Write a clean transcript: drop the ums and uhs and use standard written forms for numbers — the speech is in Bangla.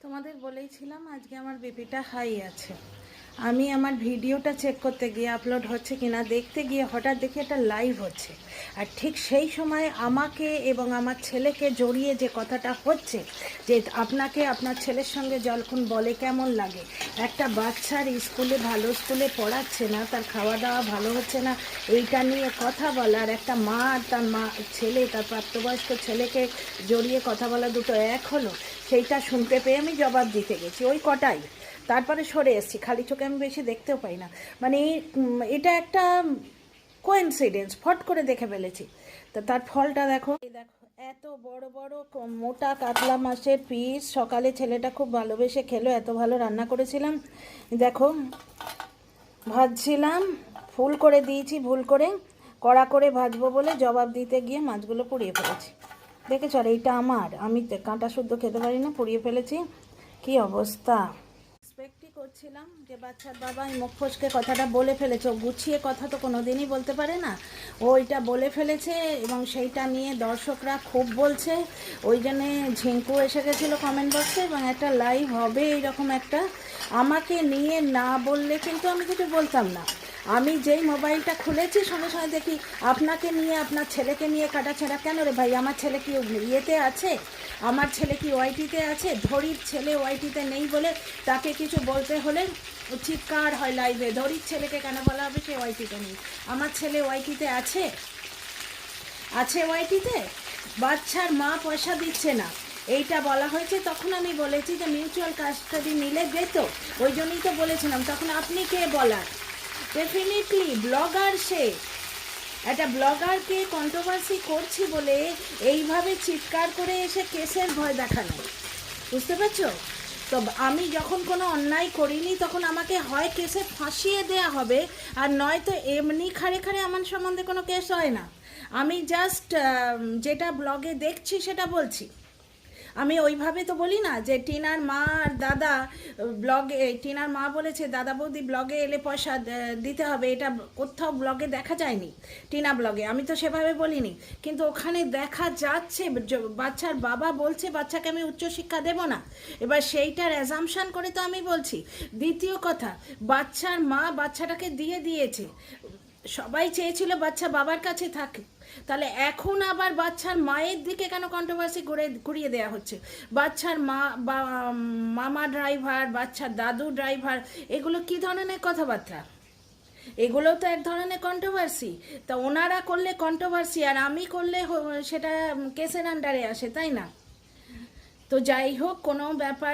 তোমাদের বলেইছিলাম আজকে আমার বিপিটা হাই আছে। আমি আমার ভিডিওটা চেক করতে গিয়ে আপলোড হচ্ছে কিনা দেখতে গিয়ে হঠাৎ দেখি একটা লাইভ হচ্ছে, আর ঠিক সেই সময় আমাকে এবং আমার ছেলেকে জড়িয়ে যে কথাটা হচ্ছে যে আপনাকে আপনার ছেলের সঙ্গে যখন বলে কেমন লাগে, একটা বাচ্চার স্কুলে ভালো স্কুলে পড়াচ্ছে না, তার খাওয়া দাওয়া ভালো হচ্ছে না, এইটা নিয়ে কথা বলার একটা মা আর তার ছেলে, তার প্রাপ্তবয়স্ক ছেলেকে জড়িয়ে কথা বলা দুটো এক হলো, সেইটা শুনতে পেয়ে আমি জবাব দিতে গেছি ওই কটাই। তারপরে সরে এসেছি, খালি চোখে আমি বেশি দেখতেও পাই না, মানে এটা একটা কোইন্সিডেন্স, ফট করে দেখে ফেলেছি। তা তার ফলটা দেখো, এই দেখো এত বড় বড় মোটা কাতলা মাছের পিস, সকালে ছেলেটা খুব ভালোবেসে খেলো, এত ভালো রান্না করেছিলাম। দেখো ভাজছিলাম, ফুল করে দিয়েছি, ভুল করে কড়া করে ভাজবো বলে জবাব দিতে গিয়ে মাছগুলো পুড়িয়ে ফেলেছি। দেখেছ, আর এইটা আমার, আমি কাঁটা শুদ্ধ খেতে পারি না, পুড়িয়ে ফেলেছি। কি অবস্থা! এক্সপেক্টই করছিলাম যে বাচ্চার বাবা মুখ ফসকে কথাটা বলে ফেলেছে, ও গুছিয়ে কথা তো কোনো দিনই বলতে পারে না, ও এটা বলে ফেলেছে এবং সেইটা নিয়ে দর্শকরা খুব বলছে। ওই জন্যে ঝিঙ্কু এসে গেছিলো কমেন্ট বক্সে এবং একটা লাইভ হবে এইরকম একটা, আমাকে নিয়ে না বললে কিন্তু আমি কিছু বলতাম না। আমি যেই মোবাইলটা খুলেছি সঙ্গে সঙ্গে দেখি আপনাকে নিয়ে, আপনার ছেলেকে নিয়ে কাটাছেঁড়া। কেন রে ভাই, আমার ছেলে কি ইয়েতে আছে? আমার ছেলে কি ওয়াইটিতে আছে? ধরির ছেলে ওয়াইটিতে নেই বলে তাকে কিছু বলতে হলে চিৎকার হয় লাইভে, ধরির ছেলেকে কেন বলা হবে সে ওয়াইটিতে নেই? আমার ছেলে ওয়াইটিতে আছে, আছে ওয়াইটিতে। বাচ্চার মা পয়সা দিচ্ছে না এইটা বলা হয়েছে, তখন আমি বলেছি যে মিউচুয়াল কাস্টাডি নিলে যেত, ওই জন্যই তো বলেছিলাম। তখন আপনি কে বলার? ডেফিনেটলি ব্লগার সে, একটা ব্লগারকে কন্ট্রোভার্সি করছি বলে এইভাবে চিৎকার করে এসে কেসের ভয় দেখানো, বুঝতে পারছো তো? আমি যখন কোনো অন্যায় করিনি তখন আমাকে হয় কেসে ফাঁসিয়ে দেয়া হবে, আর নয়তো এমনি খাড়ে খাড়ে আমার সম্বন্ধে কোনো কেস হয় না। আমি জাস্ট যেটা ব্লগে দেখছি সেটা বলছি। আমি ওইভাবে তো বলি না যে টিনার মা আর দাদা ব্লগে, টিনার মা বলেছে দাদা বৌদি ব্লগে এলে পয়সা দিতে হবে, এটা কোথাও ব্লগে দেখা যায়নি, টিনা ব্লগে। আমি তো সেভাবে বলিনি, কিন্তু ওখানে দেখা যাচ্ছে বাচ্চার বাবা বলছে বাচ্চাকে আমি উচ্চশিক্ষা দেব না। এবার সেইটার অ্যাজামশান করে তো আমি বলছি। দ্বিতীয় কথা, বাচ্চার মা বাচ্চাটাকে দিয়ে দিয়েছে, সবাই চেয়েছিল বাচ্চা বাবার কাছে থাকে, তাহলে এখন আবার বাচ্চার মায়ের দিকে কেন কন্ট্রোভার্সি ঘুরিয়ে দেওয়া হচ্ছে? বাচ্চার মা বা মামা ড্রাইভার, বাচ্চার দাদু ড্রাইভার, এগুলো কি ধরনের কথাবার্তা? এগুলো তো এক ধরনের কন্ট্রোভার্সি। তা ওনারা করলে কন্ট্রোভার্সি, আর আমি করলে সেটা কেসের আন্ডারে আসে, তাই না? তো যাই হোক, কোনো ব্যাপার